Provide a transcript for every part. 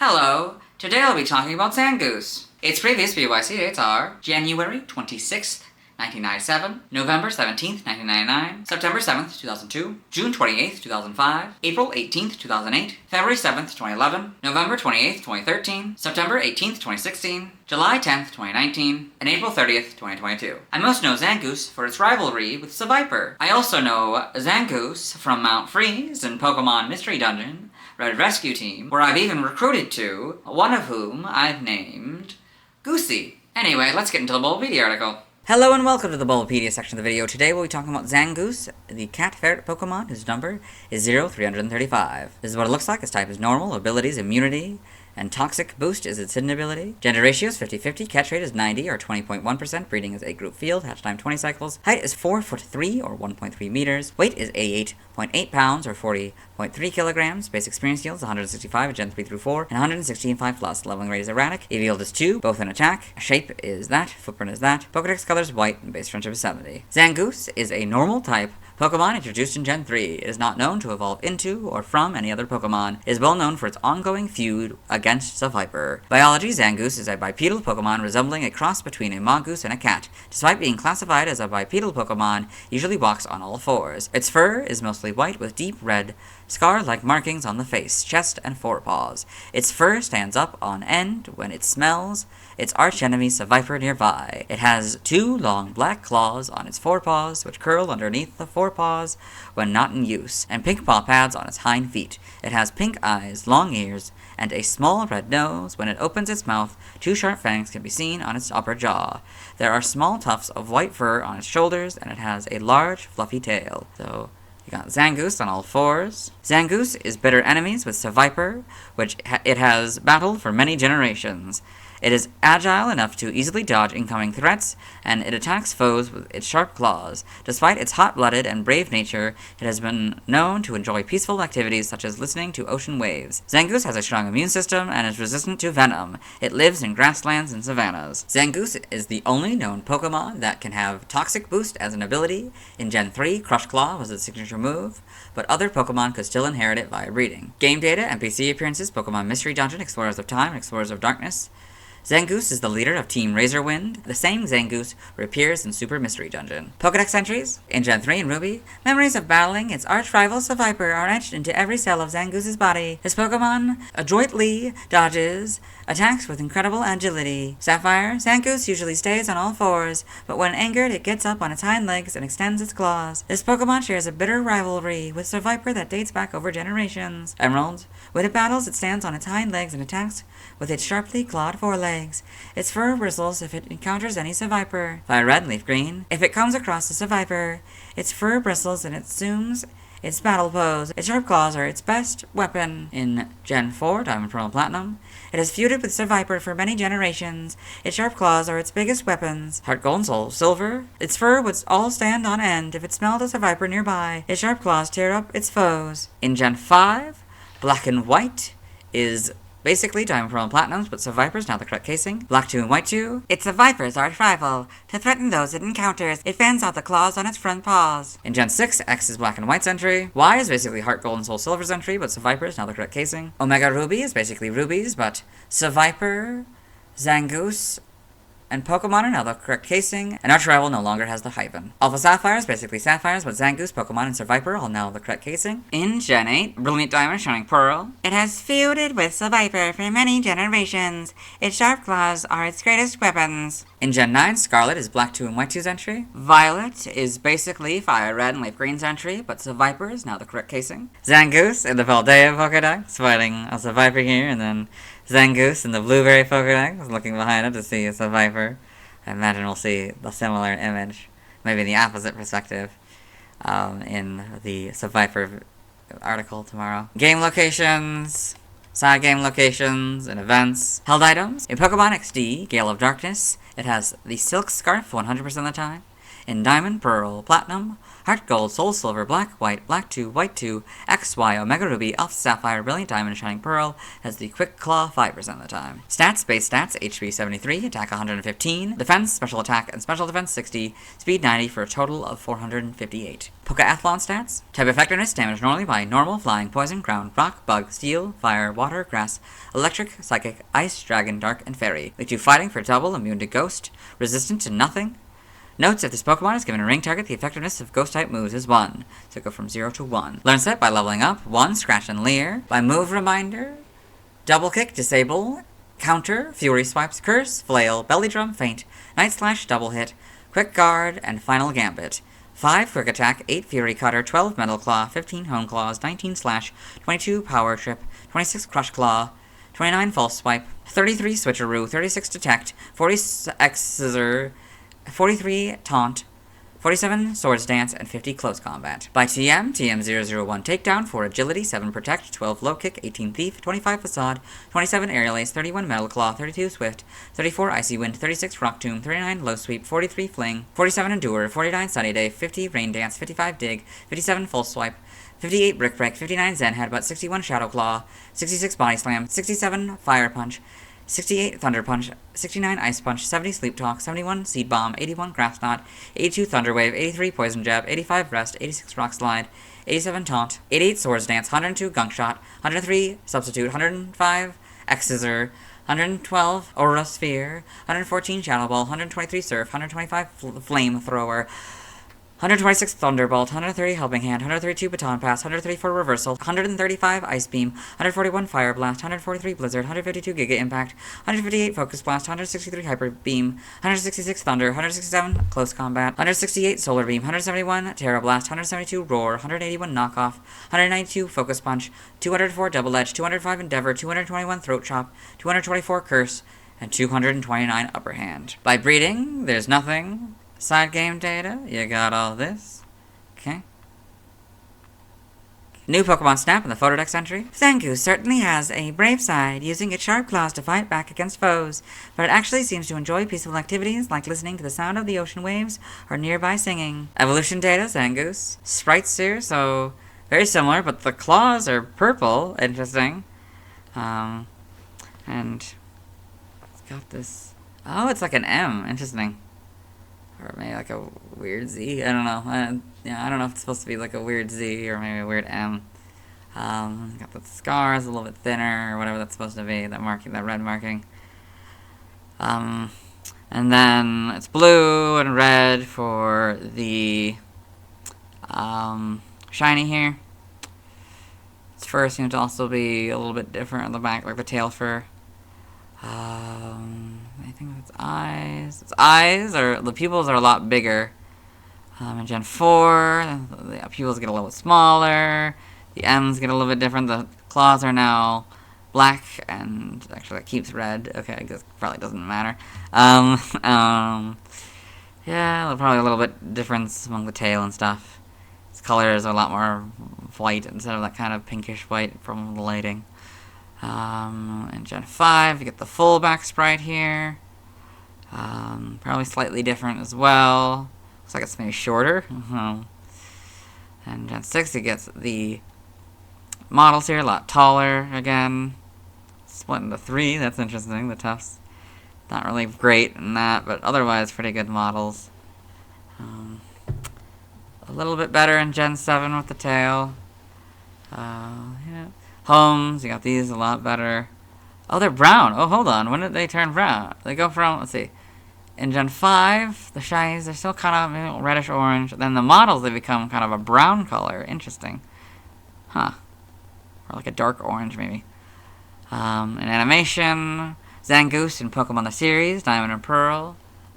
Hello, today I'll be talking about Zangoose. Its previous BYC dates are January 26th, 1997, November 17th, 1999, September 7th, 2002, June 28th, 2005, April 18th, 2008, February 7th, 2011, November 28th, 2013, September 18th, 2016, July 10th, 2019, and April 30th, 2022. I most know Zangoose for its rivalry with Seviper. I also know Zangoose from Mount Freeze and Pokémon Mystery Dungeon, Red Rescue Team, where I've even recruited two, one of whom I've named Goosey. Anyway, let's get into the Bulbapedia article. Hello and welcome to the Bulbapedia section of the video. Today we'll be talking about Zangoose, the cat ferret Pokemon whose number is 0335. This is what it looks like. Its type is normal, abilities, immunity, and Toxic Boost is its hidden ability. Gender ratio is 50-50, catch rate is 90 or 20.1%, breeding is 8 group field, hatch time 20 cycles, height is 4'3" or 1.3 meters, weight is 88.8 pounds or 40.3 kilograms, base experience yield is 165 at Gen 3 through 4, and 116.5 plus, leveling rate is erratic, EV yield is 2, both in attack, shape is that, footprint is that, Pokedex color is white, and base friendship is 70. Zangoose is a normal type Pokemon introduced in Gen 3. It is not known to evolve into or from any other Pokemon. It is well known for its ongoing feud against Seviper. Biology: Zangoose is a bipedal Pokemon resembling a cross between a mongoose and a cat. Despite being classified as a bipedal Pokemon, usually walks on all fours. Its fur is mostly white with deep red, scar-like markings on the face, chest, and forepaws. Its fur stands up on end when it smells its archenemy Seviper nearby. It has two long black claws on its forepaws, which curl underneath the forepaws when not in use, and pink paw pads on its hind feet. It has pink eyes, long ears, and a small red nose. When it opens its mouth, two sharp fangs can be seen on its upper jaw. There are small tufts of white fur on its shoulders, and it has a large, fluffy tail. So, you got Zangoose on all fours. Zangoose is bitter enemies with Seviper, which it has battled for many generations. It is agile enough to easily dodge incoming threats, and it attacks foes with its sharp claws. Despite its hot-blooded and brave nature, it has been known to enjoy peaceful activities such as listening to ocean waves. Zangoose has a strong immune system and is resistant to venom. It lives in grasslands and savannas. Zangoose is the only known Pokemon that can have Toxic Boost as an ability. In Gen 3, Crush Claw was its signature move, but other Pokemon could still inherit it via breeding. Game data, NPC appearances, Pokemon Mystery Dungeon, Explorers of Time, and Explorers of Darkness. Zangoose is the leader of Team Razorwind, the same Zangoose reappears in Super Mystery Dungeon. Pokedex entries: in Gen 3 and Ruby, memories of battling its arch-rival Seviper are etched into every cell of Zangoose's body. This Pokemon adroitly dodges attacks with incredible agility. Sapphire: Zangoose usually stays on all fours, but when angered it gets up on its hind legs and extends its claws. This Pokemon shares a bitter rivalry with Seviper that dates back over generations. Emerald: when it battles, it stands on its hind legs and attacks with its sharply clawed forelegs. Its fur bristles if it encounters any Seviper. Fire Red and Leaf Green: if it comes across a Seviper, its fur bristles and it assumes its battle pose. Its sharp claws are its best weapon. In Gen 4, Diamond, Pearl, and Platinum, it has feuded with Seviper for many generations. Its sharp claws are its biggest weapons. Heart Gold and Soul Silver: its fur would all stand on end if it smelled a Seviper nearby. Its sharp claws tear up its foes. In Gen 5, Black and White is basically Diamond, Pearl, and Platinums, but Seviper's now the correct casing. Black 2 and White 2. It's Seviper's arch rival. To threaten those it encounters, it fans out the claws on its front paws. In Gen 6, X is Black and White's entry. Y is basically Heart Gold and Soul Silver's entry, but Seviper is now the correct casing. Omega Ruby is basically Ruby's, but Seviper, Zangoose, and Pokemon are now the correct casing, and Arch Rival no longer has the hyphen. Alpha Sapphire is basically Sapphires, but Zangoose, Pokemon, and Seviper all now the correct casing. In Gen 8, Brilliant Diamond, Shining Pearl. It has feuded with Seviper for many generations. Its sharp claws are its greatest weapons. In Gen 9, Scarlet is Black 2 and White 2's entry. Violet is basically Fire Red and Leaf Green's entry, but Seviper is now the correct casing. Zangoose in the Paldea Pokedex, fighting a Seviper here, and then Zangoose in the Blueberry Pokedex, looking behind it to see a Seviper. I imagine we'll see a similar image, maybe the opposite perspective, in the Seviper article tomorrow. Game locations, side game locations, and events. Held items: in Pokemon XD, Gale of Darkness, it has the Silk Scarf 100% of the time. in Diamond, Pearl, Platinum, Heart Gold, Soul Silver, Black, White 2, White 2, XY, Omega Ruby, Alpha Sapphire, Brilliant Diamond, Shining Pearl, has the Quick Claw 5% of the time. Stats, base stats, HP 73, attack 115, defense, special attack, and special defense 60, speed 90 for a total of 458. Pokeathlon stats, type effectiveness, damage normally by normal, flying, poison, ground, rock, bug, steel, fire, water, grass, electric, psychic, ice, dragon, dark, and fairy. Lead to fighting for double, immune to ghost, resistant to nothing. Notes, if this Pokemon is given a ring target, the effectiveness of Ghost-type moves is 1, so go from 0 to 1. Learn set by leveling up, 1, Scratch and Leer, by Move Reminder, Double Kick, Disable, Counter, Fury Swipes, Curse, Flail, Belly Drum, Feint, Night Slash, Double Hit, Quick Guard, and Final Gambit. 5 Quick Attack, 8 Fury Cutter, 12 Metal Claw, 15 Hone Claws, 19 Slash, 22 Power Trip, 26 Crush Claw, 29 False Swipe, 33 Switcheroo, 36 Detect, 40 X Scissor, 43 Taunt, 47 Swords Dance, and 50 Close Combat. By TM, TM001 Takedown, 4 Agility, 7 Protect, 12 Low Kick, 18 Thief, 25 Facade, 27 Aerial Ace, 31 Metal Claw, 32 Swift, 34 Icy Wind, 36 Rock Tomb, 39 Low Sweep, 43 Fling, 47 Endure, 49 Sunny Day, 50 Rain Dance, 55 Dig, 57 Full Swipe, 58 Brick Break, 59 Zen Headbutt, 61 Shadow Claw, 66 Body Slam, 67 Fire Punch, 68 Thunder Punch, 69 Ice Punch, 70 Sleep Talk, 71 Seed Bomb, 81 Grass Knot, 82 Thunder Wave, 83 Poison Jab, 85 Rest, 86 Rock Slide, 87 Taunt, 88 Swords Dance, 102 Gunk Shot, 103 Substitute, 105 X Scissor, 112 Aura Sphere, 114 Shadow Ball, 123 Surf, 125 Flame Thrower, 126 Thunderbolt, 130 Helping Hand, 132 Baton Pass, 134 Reversal, 135 Ice Beam, 141 Fire Blast, 143 Blizzard, 152 Giga Impact, 158 Focus Blast, 163 Hyper Beam, 166 Thunder, 167 Close Combat, 168 Solar Beam, 171 Terra Blast, 172 Roar, 181 Knockoff, 192 Focus Punch, 204 Double Edge, 205 Endeavor, 221 Throat Chop, 224 Curse, and 229 Upper Hand. By breeding, there's nothing. Side game data, you got all this. Okay. New Pokemon Snap in the Photodex entry. Zangoose certainly has a brave side, using its sharp claws to fight back against foes, but it actually seems to enjoy peaceful activities like listening to the sound of the ocean waves or nearby singing. Evolution data, Zangoose. Sprites here, so very similar, but the claws are purple. Interesting. And it's got this... Oh, it's like an M. Interesting. Or maybe like a weird Z. I don't know. I don't know if it's supposed to be like a weird Z or maybe a weird M. Got the scars a little bit thinner or whatever that's supposed to be. That marking, that red marking. And then it's blue and red for the shiny here. Its fur seems to also be a little bit different on the back, like the tail fur. I think it's eyes. Its eyes are, the pupils are a lot bigger. In Gen 4, the pupils get a little bit smaller. The M's get a little bit different. The claws are now black, and actually it keeps red. Okay, I guess probably doesn't matter. Yeah, probably a little bit difference among the tail and stuff. Its colors are a lot more white instead of that kind of pinkish white from the lighting. In Gen 5, you get the full back sprite here. Probably slightly different as well. Looks like it's maybe shorter. And Gen 6, you get the models here, a lot taller again. Split into 3, that's interesting. The Tufts, not really great in that, but otherwise pretty good models. A little bit better in Gen 7 with the tail. Yeah. Homes, you got these a lot better. Oh, they're brown. Oh, hold on. When did they turn brown? They go from, let's see. In Gen 5, the shinies, they're still kind of reddish orange. Then the models, they become kind of a brown color. Interesting. Huh. Or like a dark orange, maybe. In animation, Zangoose in Pokemon the series, Diamond and Pearl.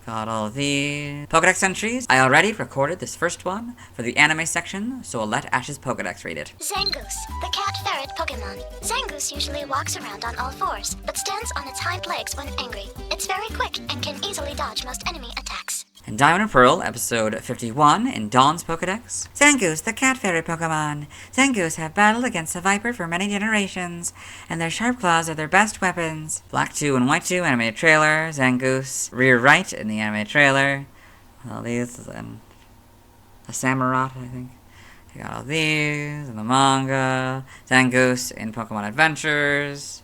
Got all the Pokedex entries. I already recorded this first one for the anime section, so I'll let Ash's Pokedex read it. Zangoose, the cat-ferret Pokemon. Zangoose usually walks around on all fours, but stands on its hind legs when angry. It's very quick and can easily dodge most enemy attacks. In Diamond and Pearl, episode 51, in Dawn's Pokedex. Zangoose, the cat-ferret Pokemon. Zangoose have battled against a viper for many generations, and their sharp claws are their best weapons. Black 2 and White 2 animated trailer. Zangoose, rear right in the animated trailer. All these and a Samurott, I think. I got all these in the manga. Zangoose in Pokemon Adventures.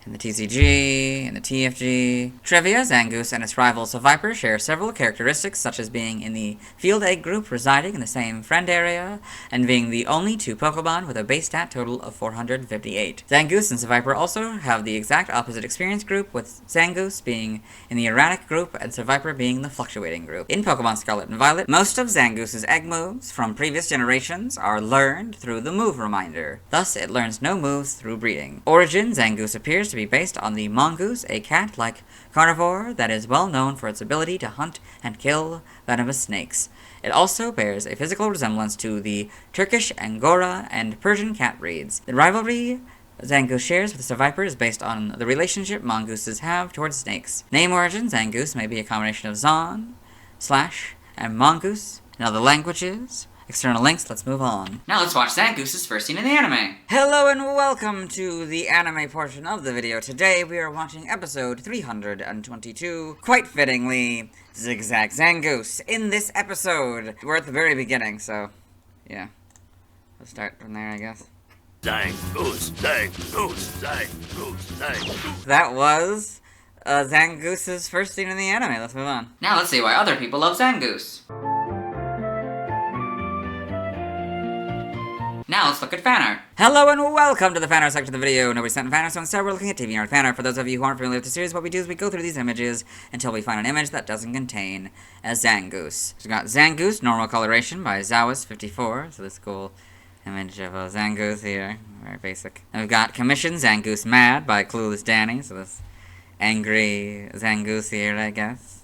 In the TCG, in the TFG. Trivia, Zangoose and its rival Seviper share several characteristics, such as being in the Field Egg group residing in the same friend area, and being the only two Pokemon with a base stat total of 458. Zangoose and Seviper also have the exact opposite experience group, with Zangoose being in the erratic group and Seviper being the fluctuating group. In Pokemon Scarlet and Violet, most of Zangoose's egg moves from previous generations are learned through the move reminder. Thus, it learns no moves through breeding. Origin, Zangoose appears to be based on the mongoose, a cat-like carnivore that is well known for its ability to hunt and kill venomous snakes. It also bears a physical resemblance to the Turkish Angora and Persian cat breeds. The rivalry Zangoose shares with Seviper is based on the relationship mongooses have towards snakes. Name origin, Zangoose may be a combination of Zon, Slash, and Mongoose in other languages. External links, let's move on. Now let's watch Zangoose's first scene in the anime. Hello and welcome to the anime portion of the video. Today we are watching episode 322, quite fittingly, Zigzag Zangoose. In this episode, we're at the very beginning, so yeah. Let's start from there, I guess. Zangoose, Zangoose, Zangoose, Zangoose. That was Zangoose's first scene in the anime. Let's move on. Now let's see why other people love Zangoose. Now let's look at fan art. Hello and welcome to the fan art section of the video. Nobody sent fan art, so instead we're looking at TV art fan art. For those of you who aren't familiar with the series, what we do is we go through these images until we find an image that doesn't contain a Zangoose. So we've got Zangoose, normal coloration by Zawis54. So this cool image of a Zangoose here. Very basic. And we've got Commission Zangoose Mad by Clueless Danny. So this angry Zangoose here, I guess.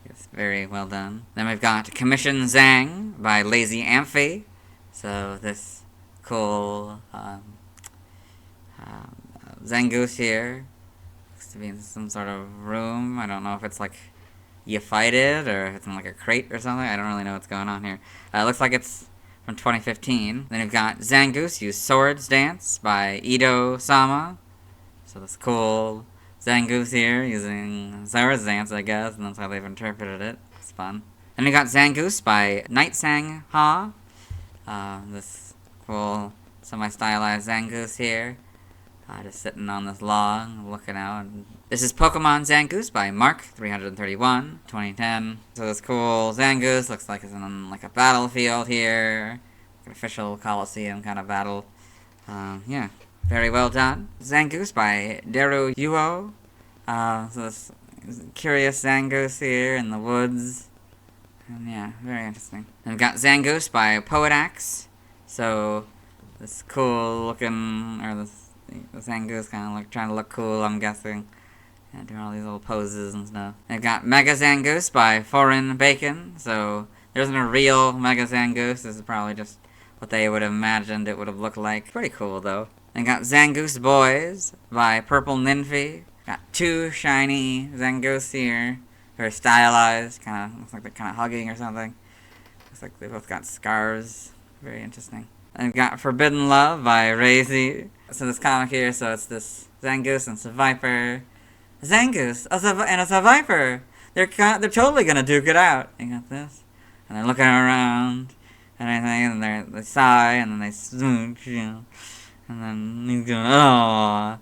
It's very well done. Then we've got Commission Zang by Lazy Amphi. So this cool Zangoose here looks to be in some sort of room. I don't know if it's like you fight it or if it's in like a crate or something. I don't really know what's going on here. It looks like it's from 2015. Then you've got Zangoose Use Swords Dance by Ido Sama. So this cool Zangoose here using Swords Dance, I guess, and that's how they've interpreted it. It's fun. Then we got Zangoose by Night Sang Ha. This cool semi-stylized Zangoose here. Just sitting on this log, looking out. This is Pokemon Zangoose by Mark331, 2010. So this cool Zangoose looks like it's in like a battlefield here. Like an official Coliseum kind of battle. Yeah, very well done. Zangoose by Deru Yuo. So this curious Zangoose here in the woods. And yeah, very interesting. And we've got Zangoose by Poetax. So, this cool looking, or this Zangoose kind of like trying to look cool, I'm guessing. Yeah, doing all these little poses and stuff. And we've got Mega Zangoose by Foreign Bacon. So, there isn't a real Mega Zangoose. This is probably just what they would have imagined it would have looked like. Pretty cool, though. And got Zangoose Boys by Purple Ninfy. Got two shiny Zangoose here. Very stylized, kind of looks like they're kind of hugging or something. Looks like they both got scars. Very interesting. And we've got Forbidden Love by Razy. So this comic here, so it's this Zangoose and Seviper. Zangoose and a Seviper. They're totally gonna duke it out. You got this, and they're looking around and everything, and they sigh and then they smooch, you know. And then he's going, oh,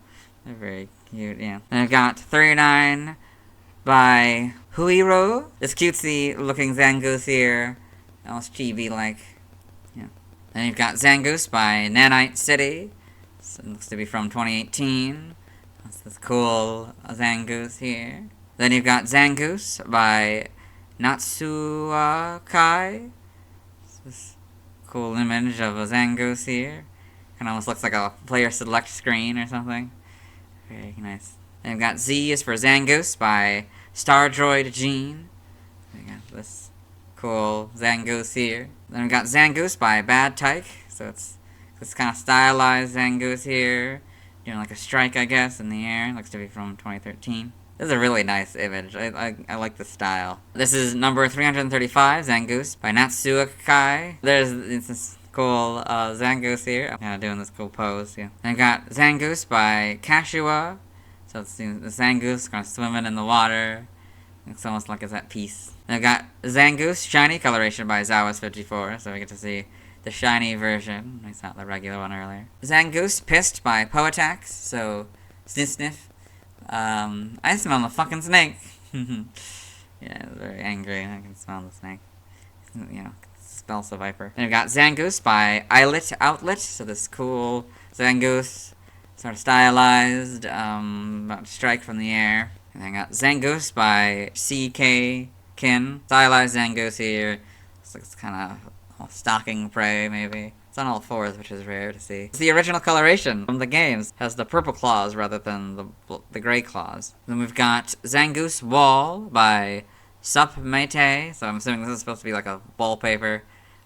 they're very cute, yeah. And we've got 39 by Huiro. This cutesy looking Zangoose here. Almost chibi-like. Yeah. Then you've got Zangoose by Nanite City. So it looks to be from 2018. That's this cool Zangoose here. Then you've got Zangoose by Natsuakai. This cool image of a Zangoose here. Kind of almost looks like a player select screen or something. Very nice. Then we've got Z is for Zangoose by Stardroid Gene. We got this cool Zangoose here. Then we've got Zangoose by Bad Tyke. So it's this kind of stylized Zangoose here. Doing like a strike, I guess, in the air. Looks to be from 2013. This is a really nice image. I like the style. This is number 335, Zangoose by Natsuakai. There's this cool Zangoose here. I'm kind of doing this cool pose, yeah. Then we got Zangoose by Kashua. So it's the Zangoose kind of swimming in the water. It's almost like it's at peace. I've got Zangoose Shiny Coloration by Zawas54, so we get to see the shiny version. It's not the regular one earlier. Zangoose Pissed by Poetax, so sniff sniff. I smell the fucking snake. Yeah, it's very angry. I can smell the snake. You know, smells the viper. Then we've got Zangoose by Eyelet Outlet, so this cool Zangoose, sort of stylized, about to strike from the air. And then I got Zangoose by CK Kin. Stylized Zangoose here. It's kind of stalking prey, maybe. It's on all fours, which is rare to see. It's the original coloration from the games. It has the purple claws rather than the gray claws. Then we've got Zangoose Wall by Sup Mate. So I'm assuming this is supposed to be like a wallpaper.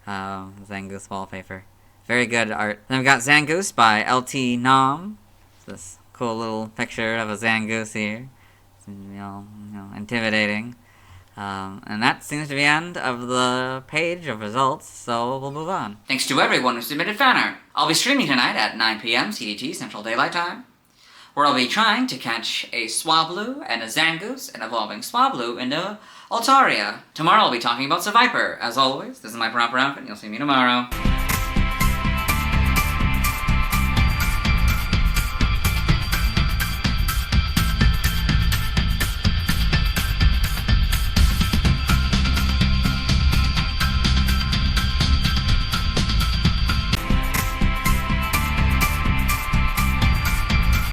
Zangoose wallpaper. Very good art. Then we've got Zangoose by LT Nom. This cool little picture of a Zangoose here. You know, intimidating. And that seems to be the end of the page of results, so we'll move on. Thanks to everyone who submitted fan art. I'll be streaming tonight at 9 p.m. CDT Central Daylight Time, where I'll be trying to catch a Swablu and a Zangoose and evolving Swablu into Altaria. Tomorrow I'll be talking about Seviper. As always, this is my proper outfit, and you'll see me tomorrow.